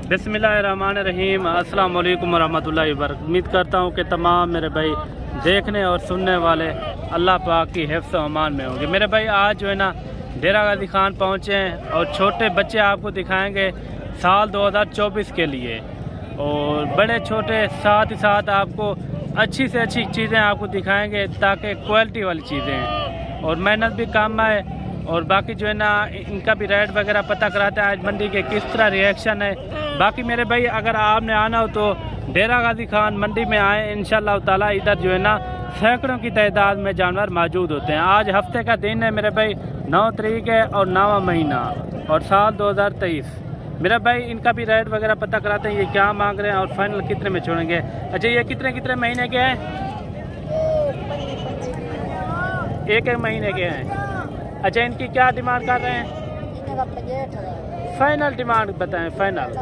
बिस्मिल्लाहिर्रहमानिर्रहीम। अस्सलाम वालेकुम रहमतुल्लाहि व बरकातहू। उम्मीद करता हूँ कि तमाम मेरे भाई देखने और सुनने वाले अल्लाह पाक की हिफ्ज़ व अमान में होंगे। मेरे भाई आज जो है ना डेरा गाजी खान पहुँचे हैं और छोटे बच्चे आपको दिखाएंगे साल 2024 के लिए, और बड़े छोटे साथ ही साथ आपको अच्छी से अच्छी चीज़ें आपको दिखाएंगे ताकि क्वालिटी वाली चीज़ें हैं और मेहनत भी काम आए। और बाकी जो है ना इनका भी रेट वगैरह पता कराते हैं आज मंडी के किस तरह रिएक्शन है। बाकी मेरे भाई अगर आपने आना हो तो डेरा गाजी खान मंडी में आए, इंशाल्लाह ताला इधर जो है ना सैकड़ों की तादाद में जानवर मौजूद होते हैं। आज हफ्ते का दिन है मेरे भाई, 9 तारीख है और 9वां महीना और साल 2023। मेरा भाई इनका भी रेट वगैरह पता कराते हैं ये क्या मांग रहे हैं और फाइनल कितने में छोड़ेंगे। अच्छा ये कितने कितने महीने के हैं? एक महीने के हैं। अच्छा इनकी क्या डिमांड कर रहे हैं? फाइनल डिमांड बताएं। फाइनल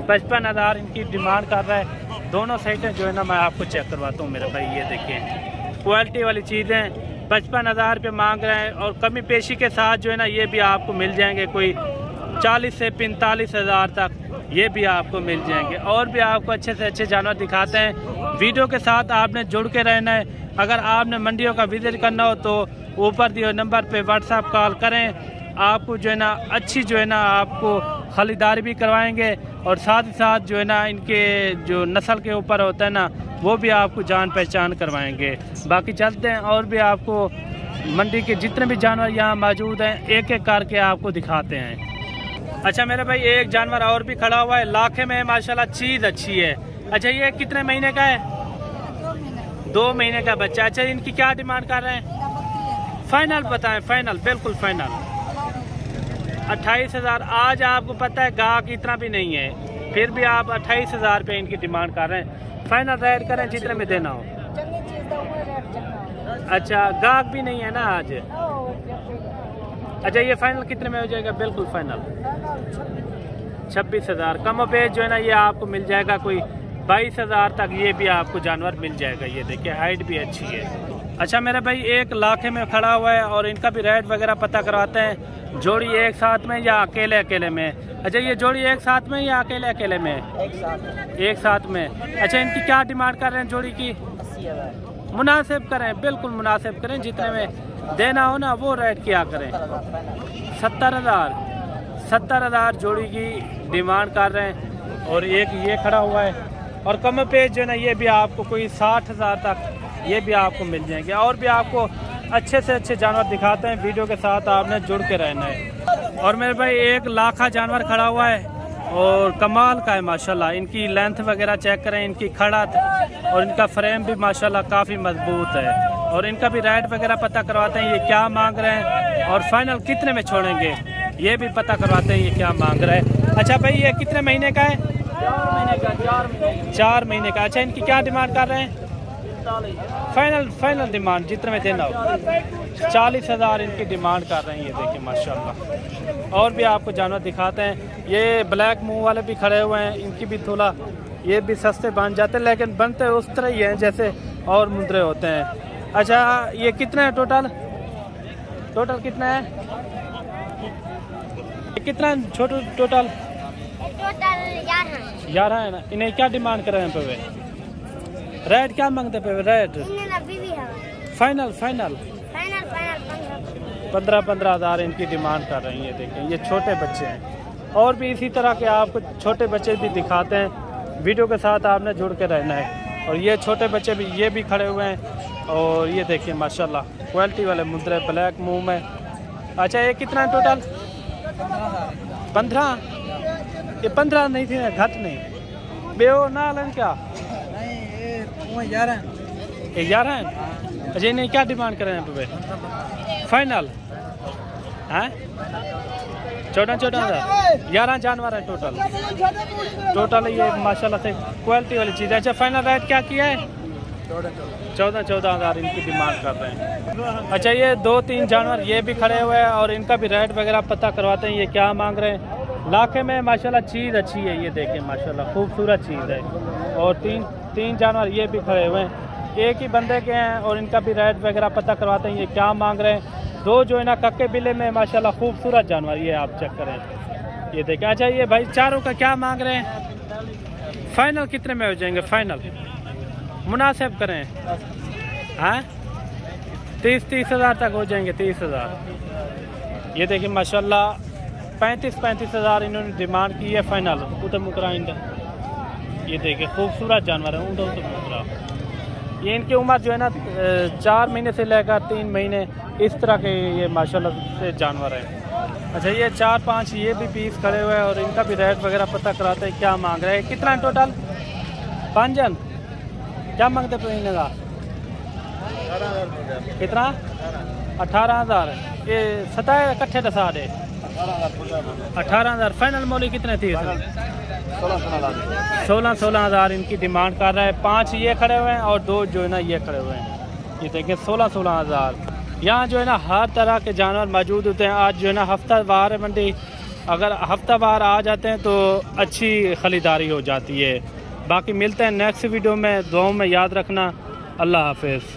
55,000 इनकी डिमांड कर रहा है। दोनों साइडें जो है ना मैं आपको चेक करवाता हूँ मेरे भाई, ये देखें क्वालिटी वाली चीज़ें 55,000 रुपये मांग रहे हैं और कमी पेशी के साथ जो है ना ये भी आपको मिल जाएंगे कोई 40 से 45,000 तक ये भी आपको मिल जाएंगे। और भी आपको अच्छे से अच्छे जानवर दिखाते हैं। वीडियो के साथ आपने जुड़ के रहना है। अगर आपने मंडियों का विजिट करना हो तो ऊपर दिए नंबर पे व्हाट्सएप कॉल करें। आपको जो है ना अच्छी जो है ना आपको खरीदारी भी करवाएंगे और साथ ही साथ जो है ना इनके जो नस्ल के ऊपर होता है ना वो भी आपको जान पहचान करवाएंगे। बाकी चलते हैं और भी आपको मंडी के जितने भी जानवर यहाँ मौजूद हैं एक एक करके आपको दिखाते हैं। अच्छा मेरे भाई एक जानवर और भी खड़ा हुआ है, लाखे में माशाल्लाह चीज़ अच्छी है। अच्छा ये कितने महीने का है? 2 महीने का बच्चा। अच्छा इनकी क्या डिमांड कर रहे हैं? फाइनल बताएं। फाइनल बिल्कुल फाइनल 28,000। आज आपको पता है गाहक इतना भी नहीं है, फिर भी आप 28,000 रुपये इनकी डिमांड कर रहे हैं। फाइनल रेट करें जितने में देना हो। अच्छा गाहक भी नहीं है ना आज। अच्छा ये फाइनल कितने में हो जाएगा? बिल्कुल फाइनल 26,000। कम पेज जो है ना ये आपको मिल जाएगा कोई 22,000 तक ये भी आपको जानवर मिल जाएगा। ये देखिए हाइट भी अच्छी है। अच्छा मेरे भाई एक लाखे में खड़ा हुआ है और इनका भी रेट वगैरह पता करवाते हैं। जोड़ी एक साथ में या अकेले अकेले में? अच्छा ये जोड़ी एक साथ में या अकेले अकेले में? एक साथ में। अच्छा इनकी क्या डिमांड कर रहे हैं जोड़ी की? मुनासिब करें, बिल्कुल मुनासिब करें, जितने में देना हो ना वो रेट किया करें। 70,000 जोड़ी की डिमांड कर रहे हैं। और एक ये खड़ा हुआ है और कम पेज जो है ना ये भी आपको कोई 60,000 तक ये भी आपको मिल जाएंगे। और भी आपको अच्छे से अच्छे जानवर दिखाते हैं। वीडियो के साथ आपने जुड़ के रहना है। और मेरे भाई एक लाखा जानवर खड़ा हुआ है और कमाल का है माशाल्लाह। इनकी लेंथ वगैरह चेक करें, इनकी खड़त और इनका फ्रेम भी माशाल्लाह काफ़ी मजबूत है। और इनका भी रेट वगैरह पता करवाते हैं ये क्या मांग रहे हैं और फाइनल कितने में छोड़ेंगे ये भी पता करवाते हैं ये क्या मांग रहे हैं। अच्छा भाई ये कितने महीने का है? 4 महीने का। अच्छा इनकी क्या डिमांड कर रहे हैं? फाइनल डिमांड जितने में देना हो 40,000 इनकी डिमांड कर रहे हैं। ये देखिए माशाल्लाह। और भी आपको जानवर दिखाते हैं। ये ब्लैक मुंह वाले भी खड़े हुए हैं, इनकी भी थोड़ा ये भी सस्ते बन जाते हैं लेकिन बनते उस तरह ही हैं जैसे और मुंदरे होते हैं। अच्छा ये कितना है टोटल कितना है? कितना छोटू टोटल 11 है ना। इन्हें क्या डिमांड कर रहे हैं पे? रेट क्या मांगते पे? रेट फाइनल 15,000 इनकी डिमांड कर रही है। देखें ये छोटे बच्चे हैं। और भी इसी तरह के आपको छोटे बच्चे भी दिखाते हैं। वीडियो के साथ आपने जुड़ के रहना है। और ये छोटे बच्चे भी ये भी खड़े हुए हैं और ये देखिए माशाल्लाह क्वालिटी वाले मुद्रे ब्लैक मुंह में। अच्छा ये कितना है टोटल? 15। ये 15 नहीं थी ना, घट नहीं बेओ ना लन क्या? 11 है। अच्छा नहीं क्या डिमांड कर रहे हैं पे? फाइनल है 14,000। 11 जानवर है टोटल ये माशाल्लाह से क्वालिटी वाली चीज़ है। अच्छा फाइनल रेट क्या किया है? 14,000 इनकी डिमांड कर रहे हैं। अच्छा ये 2-3 जानवर ये भी खड़े हुए हैं और इनका भी रेट वगैरह पता करवाते हैं ये क्या मांग रहे हैं। लाखे में माशाल्लाह चीज़ अच्छी है। ये देखें माशाल्लाह खूबसूरत चीज़ है। और तीन जानवर ये भी खड़े हुए हैं, एक ही बंदे के हैं और इनका भी रेट वगैरह पता करवाते हैं ये क्या मांग रहे हैं। दो जो है ना कक्के बिले में माशाल्लाह खूबसूरत जानवर, ये आप चेक करें ये देखिए। अच्छा ये भाई चारों का क्या मांग रहे हैं? फाइनल कितने में हो जाएंगे? फाइनल मुनासिब करें, हाँ 30 हज़ार तक हो जाएंगे। 30 हज़ार। ये देखिए माशाल्लाह 35 हज़ार इन्होंने डिमांड की है फाइनल। उधर मुकरा इनका, ये देखिए खूबसूरत जानवर है। उधर मुकरा, ये इनकी उम्र जो है ना 4 महीने से लेकर 3 महीने इस तरह के ये माशाल्लाह से जानवर हैं। अच्छा ये 4-5 ये भी पीस खड़े हुए हैं और इनका भी रेट वगैरह पता कराते हैं क्या मांग रहे हैं। कितना टोटल? 5 जन क्या मांगते महीने का? कितना? 18 हज़ार। ये 27 इकट्ठे दसा दे 18 हज़ार। फाइनल मोली कितने थी? 16 हज़ार इनकी डिमांड कर रहा है। 5 ये खड़े हुए हैं और 2 जो है ना ये खड़े हुए हैं। ये देखिए 16 हज़ार। यहाँ जो है ना हर तरह के जानवर मौजूद होते हैं। आज जो है ना हफ्तावार है मंडी, अगर हफ्तावार आ जाते हैं तो अच्छी खरीदारी हो जाती है। बाकी मिलते हैं नेक्स्ट वीडियो में। दुआओं में याद रखना। अल्लाह हाफिज़।